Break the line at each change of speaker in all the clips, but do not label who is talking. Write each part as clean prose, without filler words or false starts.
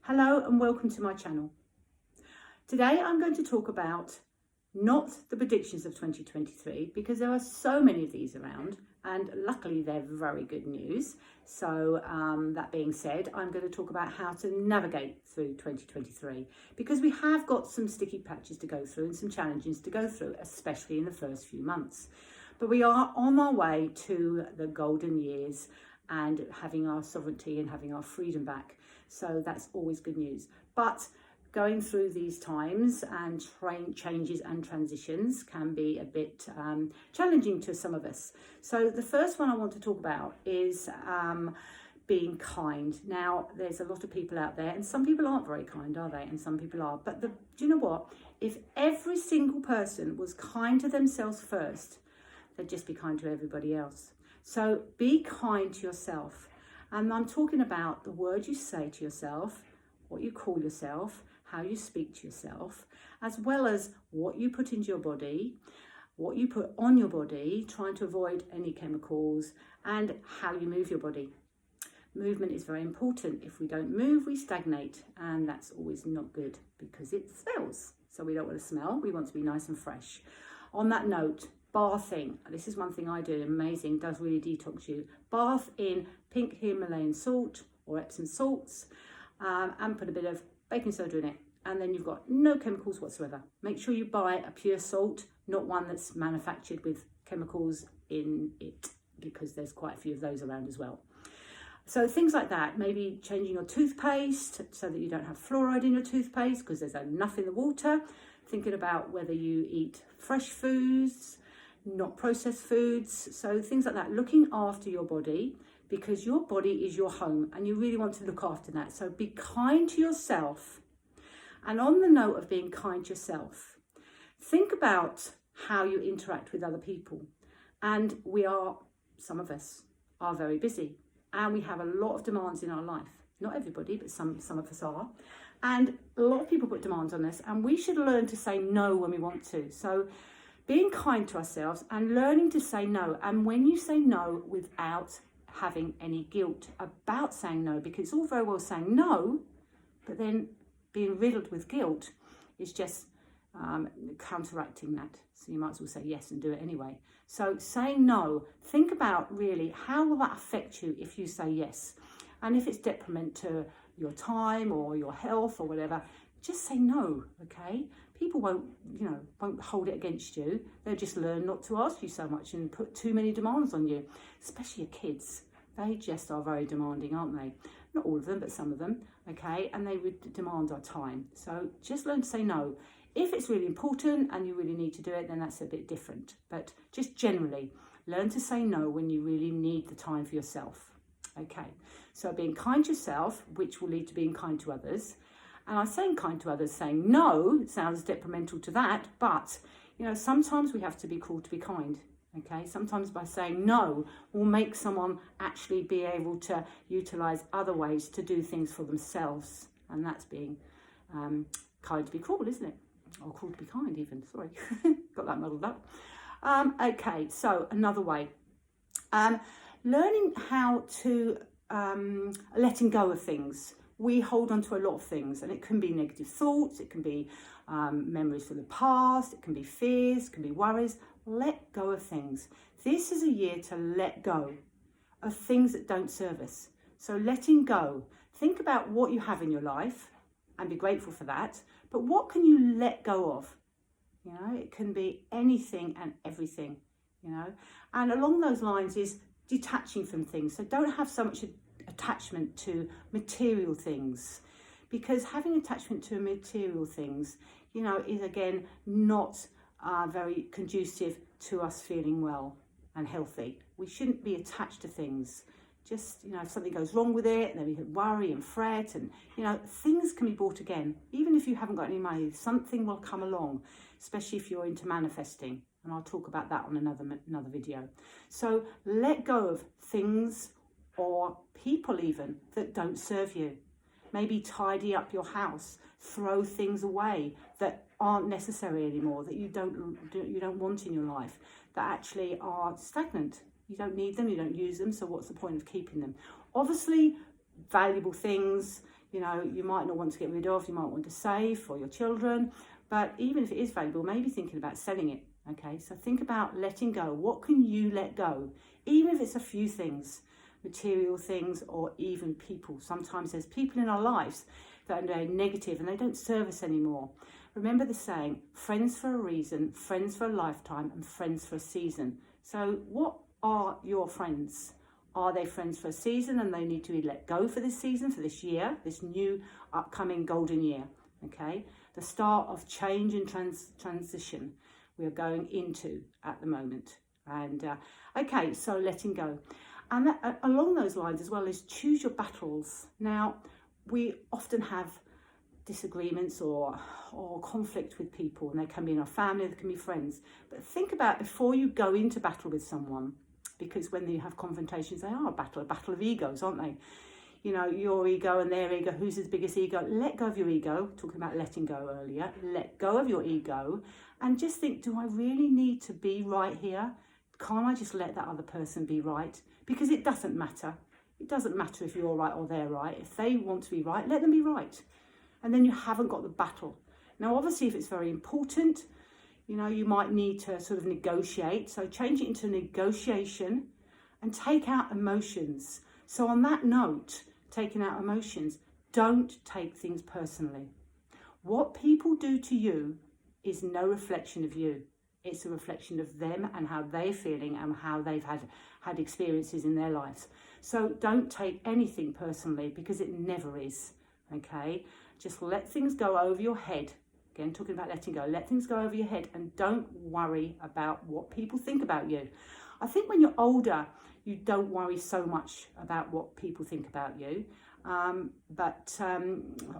Hello and welcome to my channel. Today I'm going to talk about not the predictions of 2023 because there are so many of these around and luckily they're very good news. So that being said, I'm going to talk about how to navigate through 2023 because we have got some sticky patches to go through and some challenges to go through, especially in the first few months. But we are on our way to the golden years and having our sovereignty and having our freedom back. So that's always good news. But going through these times and changes and transitions can be a bit challenging to some of us. So the first one I want to talk about is being kind. Now, there's a lot of people out there, and some people aren't very kind, are they? And some people are. But do you know what? If every single person was kind to themselves first, they'd just be kind to everybody else. So be kind to yourself. And I'm talking about the words you say to yourself, what you call yourself, how you speak to yourself, as well as what you put into your body, what you put on your body, trying to avoid any chemicals, and how you move your body. Movement is very important. If we don't move, we stagnate, and that's always not good because it smells. So we don't want to smell, we want to be nice and fresh. On that note, bathing. This is one thing I do, amazing, does really detox you. Bath in pink Himalayan salt or Epsom salts and put a bit of baking soda in it. And then you've got no chemicals whatsoever. Make sure you buy a pure salt, not one that's manufactured with chemicals in it, because there's quite a few of those around as well. So things like that, maybe changing your toothpaste so that you don't have fluoride in your toothpaste because there's enough in the water. Thinking about whether you eat fresh foods, not processed foods, so things like that. Looking after your body because your body is your home and you really want to look after that. So be kind to yourself. And on the note of being kind to yourself, think about how you interact with other people. And some of us are very busy and we have a lot of demands in our life. Not everybody, but some of us are. And a lot of people put demands on us and we should learn to say no when we want to. So being kind to ourselves and learning to say no. And when you say no without having any guilt about saying no, because it's all very well saying no, but then being riddled with guilt is just counteracting that. So you might as well say yes and do it anyway. So saying no, think about really how will that affect you if you say yes? And if it's detriment to your time or your health or whatever, just say no, okay? People won't hold it against you. They'll just learn not to ask you so much and put too many demands on you, especially your kids. They just are very demanding, aren't they? Not all of them, but some of them, okay? And they would demand our time. So just learn to say no. If it's really important and you really need to do it, then that's a bit different. But just generally, learn to say no when you really need the time for yourself, okay? So being kind to yourself, which will lead to being kind to others. And I'm saying kind to others, saying no sounds detrimental to that, but sometimes we have to be called to be kind. Okay, sometimes by saying no will make someone actually be able to utilize other ways to do things for themselves, and that's being kind to be cruel, isn't it? Or cruel to be kind, even. Sorry, got that muddled up. Okay, so another way, learning how to letting go of things. We hold on to a lot of things, and it can be negative thoughts, it can be memories from the past, it can be fears, it can be worries. Let go of things. This is a year to let go of things that don't serve us. So letting go. Think about what you have in your life and be grateful for that. But what can you let go of? It can be anything and everything, And along those lines is detaching from things. So don't have so much attachment to material things, because having attachment to material things, is again not very conducive to us feeling well and healthy. We shouldn't be attached to things. Just, if something goes wrong with it, then we can worry and fret, and things can be bought again. Even if you haven't got any money, something will come along, especially if you're into manifesting, and I'll talk about that on another video. So let go of things or people even that don't serve you. Maybe tidy up your house, throw things away that aren't necessary anymore, that you don't want in your life, that actually are stagnant. You don't need them, you don't use them, so what's the point of keeping them? Obviously, valuable things, you know, you might not want to get rid of, you might want to save for your children, but even if it is valuable, maybe thinking about selling it. Okay, so think about letting go. What can you let go? Even if it's a few things, material things, or even people. Sometimes there's people in our lives that are very negative and they don't serve us anymore. Remember the saying, friends for a reason, friends for a lifetime, and friends for a season. So what are your friends? Are they friends for a season and they need to be let go for this season, for this year, this new upcoming golden year? Okay, the start of change and transition we are going into at the moment. And okay, so letting go. And that, along those lines as well, is choose your battles. Now, we often have disagreements or conflict with people, and they can be in our family, they can be friends. But think about before you go into battle with someone, because when you have confrontations, they are a battle of egos, aren't they? You know, your ego and their ego, who's his biggest ego? Let go of your ego, talking about letting go earlier. Let go of your ego and just think, do I really need to be right here? Can't I just let that other person be right? Because it doesn't matter. It doesn't matter if you're right or they're right. If they want to be right, let them be right. And then you haven't got the battle. Now, obviously, if it's very important, you know, you might need to sort of negotiate. So change it into negotiation and take out emotions. So on that note, taking out emotions, don't take things personally. What people do to you is no reflection of you. It's a reflection of them and how they're feeling and how they've had experiences in their lives. So don't take anything personally, because it never is, okay? Just let things go over your head. Again, talking about letting go. Let things go over your head and don't worry about what people think about you. I think when you're older, you don't worry so much about what people think about you. But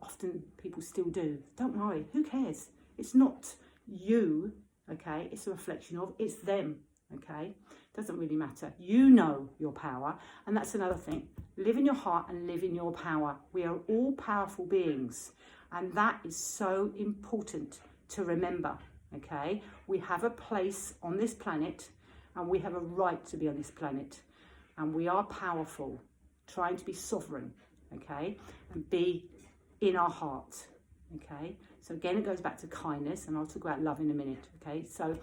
often people still do. Don't worry. Who cares? It's not you, okay? It's a reflection of, it's them, okay? Doesn't really matter. You know your power. And that's another thing. Live in your heart and live in your power. We are all powerful beings. And that is so important to remember, okay? We have a place on this planet and we have a right to be on this planet. And we are powerful, trying to be sovereign, okay? And be in our heart, okay? So again, it goes back to kindness, and I'll talk about love in a minute, okay? So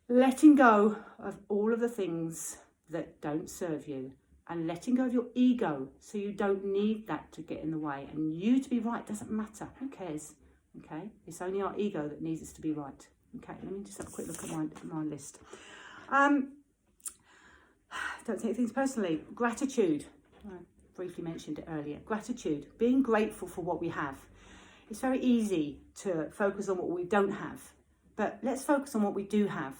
letting go of all of the things that don't serve you, and letting go of your ego, so you don't need that to get in the way. And you to be right doesn't matter. Who cares? Okay? It's only our ego that needs us to be right. Okay, let me just have a quick look at my list. Don't take things personally. Gratitude. I briefly mentioned it earlier. Gratitude. Being grateful for what we have. It's very easy to focus on what we don't have. But let's focus on what we do have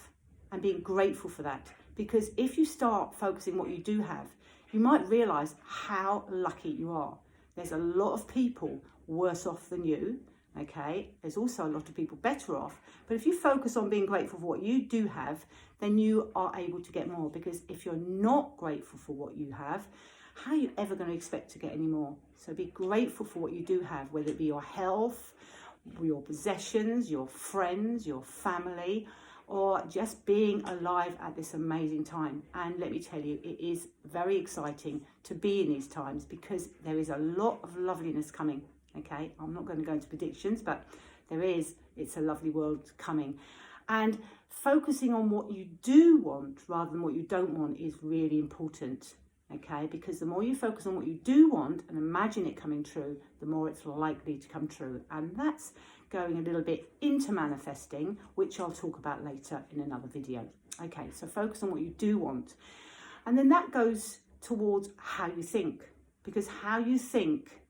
and being grateful for that. Because if you start focusing on what you do have, you might realise how lucky you are. There's a lot of people worse off than you, okay? There's also a lot of people better off. But if you focus on being grateful for what you do have, then you are able to get more. Because if you're not grateful for what you have, how are you ever going to expect to get any more? So be grateful for what you do have, whether it be your health, your possessions, your friends, your family, or just being alive at this amazing time. And let me tell you, it is very exciting to be in these times, because there is a lot of loveliness coming, okay? I'm not going to go into predictions, but it's a lovely world coming. And focusing on what you do want rather than what you don't want is really important, okay? Because the more you focus on what you do want and imagine it coming true, the more it's likely to come true. And that's going a little bit into manifesting, which I'll talk about later in another video. Okay, so focus on what you do want. And then that goes towards how you think, because how you think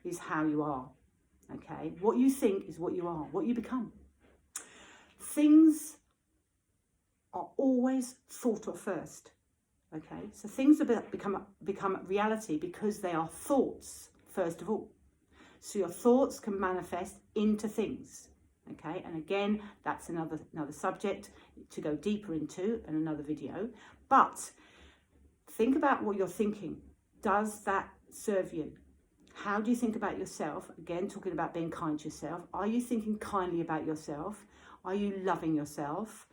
is how you are, okay? What you think is what you are, what you become. Things are always thought of first, okay? So things become reality because they are thoughts, first of all. So your thoughts can manifest into things, okay? And again, that's another subject to go deeper into in another video. But think about what you're thinking. Does that serve you? How do you think about yourself? Again, talking about being kind to yourself. Are you thinking kindly about yourself? Are you loving yourself?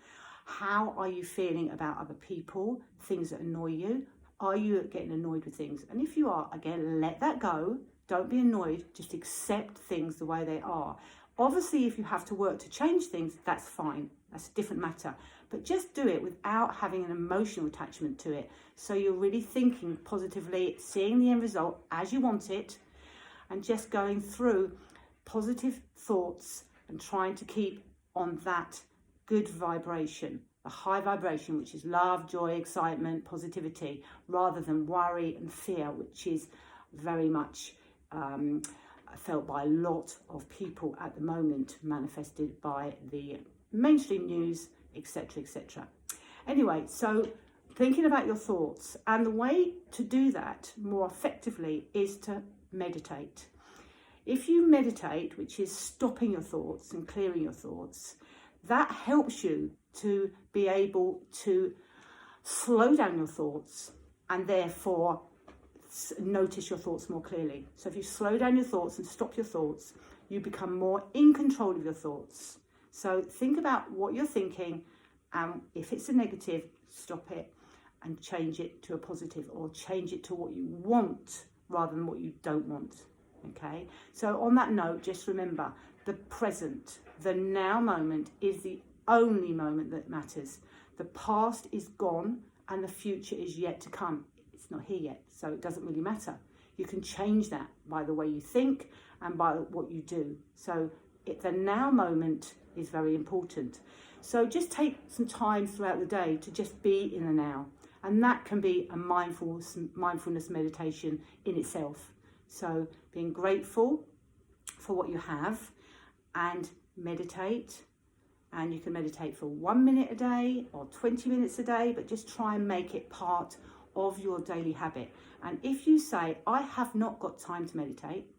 How are you feeling about other people, things that annoy you? Are you getting annoyed with things? And if you are, again, let that go. Don't be annoyed, just accept things the way they are. Obviously, if you have to work to change things, that's fine. That's a different matter. But just do it without having an emotional attachment to it. So you're really thinking positively, seeing the end result as you want it, and just going through positive thoughts and trying to keep on that good vibration, a high vibration, which is love, joy, excitement, positivity, rather than worry and fear, which is very much felt by a lot of people at the moment, manifested by the mainstream news, etc., etc. Anyway, so thinking about your thoughts, and the way to do that more effectively is to meditate. If you meditate, which is stopping your thoughts and clearing your thoughts, that helps you to be able to slow down your thoughts and therefore notice your thoughts more clearly. So if you slow down your thoughts and stop your thoughts, you become more in control of your thoughts. So think about what you're thinking, and if it's a negative, stop it and change it to a positive, or change it to what you want rather than what you don't want. Okay, so on that note, just remember, the present, the now moment is the only moment that matters. The past is gone and the future is yet to come. It's not here yet, so it doesn't really matter. You can change that by the way you think and by what you do. So the now moment is very important. So just take some time throughout the day to just be in the now. And that can be a mindfulness meditation in itself. So being grateful for what you have, and meditate. And you can meditate for 1 minute a day or 20 minutes a day, but just try and make it part of your daily habit. And if you say, I have not got time to meditate,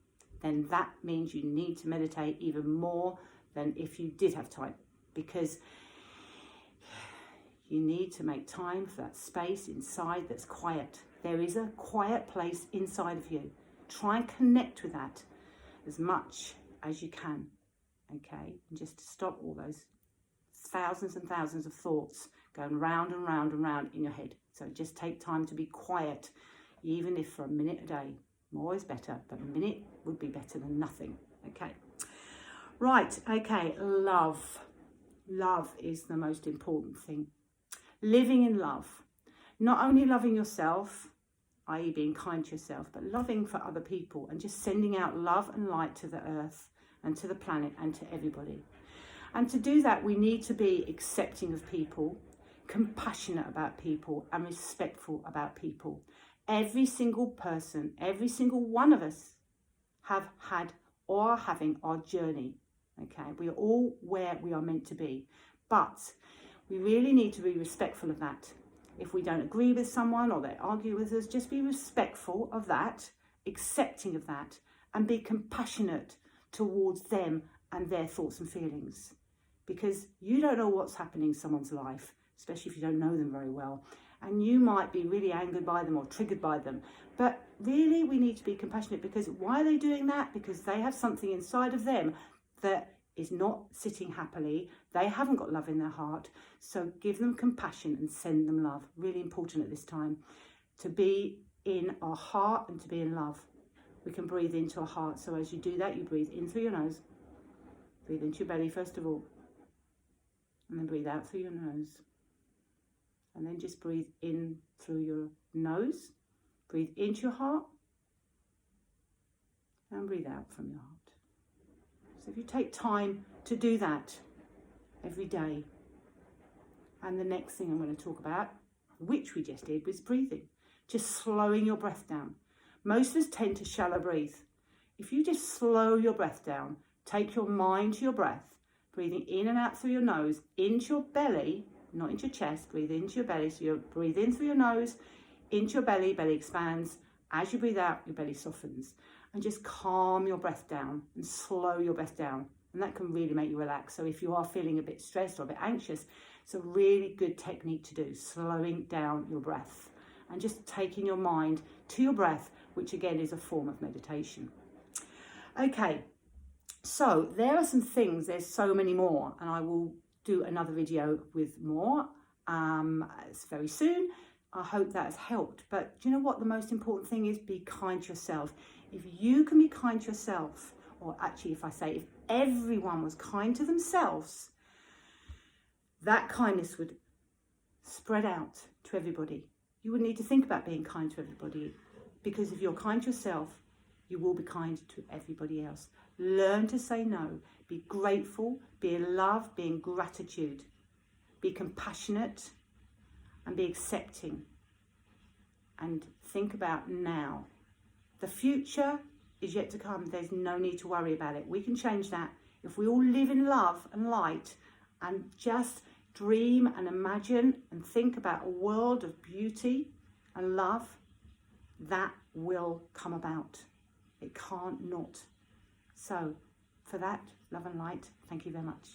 then that means you need to meditate even more than if you did have time, because you need to make time for that space inside that's quiet. There is a quiet place inside of you. Try and connect with that as much as you can, okay? And just to stop all those thousands and thousands of thoughts going round and round and round in your head. So just take time to be quiet, even if for a minute a day. More is better, but a minute would be better than nothing, okay? Right, okay, love. Love is the most important thing. Living in love. Not only loving yourself, i.e. being kind to yourself, but loving for other people and just sending out love and light to the earth and to the planet and to everybody. And to do that, we need to be accepting of people, compassionate about people, and respectful about people. Every single person, every single one of us have had or are having our journey, okay? We are all where we are meant to be, but we really need to be respectful of that. If we don't agree with someone or they argue with us, just be respectful of that, accepting of that, and be compassionate towards them and their thoughts and feelings. Because you don't know what's happening in someone's life, especially if you don't know them very well. And you might be really angered by them or triggered by them. But really, we need to be compassionate, because why are they doing that? Because they have something inside of them that is not sitting happily. They haven't got love in their heart. So give them compassion and send them love. Really important at this time to be in our heart and to be in love. We can breathe into our heart. So as you do that, you breathe in through your nose. Breathe into your belly first of all. And then breathe out through your nose. And then just breathe in through your nose. Breathe into your heart. And breathe out from your heart. So if you take time to do that every day. And the next thing I'm going to talk about, which we just did, was breathing. Just slowing your breath down. Most of us tend to shallow breathe. If you just slow your breath down, take your mind to your breath, breathing in and out through your nose, into your belly, not into your chest, breathe into your belly. So you breathe in through your nose, into your belly, belly expands. As you breathe out, your belly softens. And just calm your breath down and slow your breath down. And that can really make you relax. So if you are feeling a bit stressed or a bit anxious, it's a really good technique to do, slowing down your breath and just taking your mind to your breath, which again is a form of meditation. Okay, so there are some things, there's so many more, and I will do another video with more very soon. I hope that has helped. But do you know what the most important thing is? Be kind to yourself. If you can be kind to yourself, or actually if I say if everyone was kind to themselves, that kindness would spread out to everybody. You wouldn't need to think about being kind to everybody, because if you're kind to yourself, you will be kind to everybody else. Learn to say no. Be grateful, be in love, be in gratitude. Be compassionate and be accepting. And think about now. The future is yet to come. There's no need to worry about it. We can change that if we all live in love and light and just dream and imagine and think about a world of beauty and love. That will come about. It can't not. So, for that, love and light, thank you very much.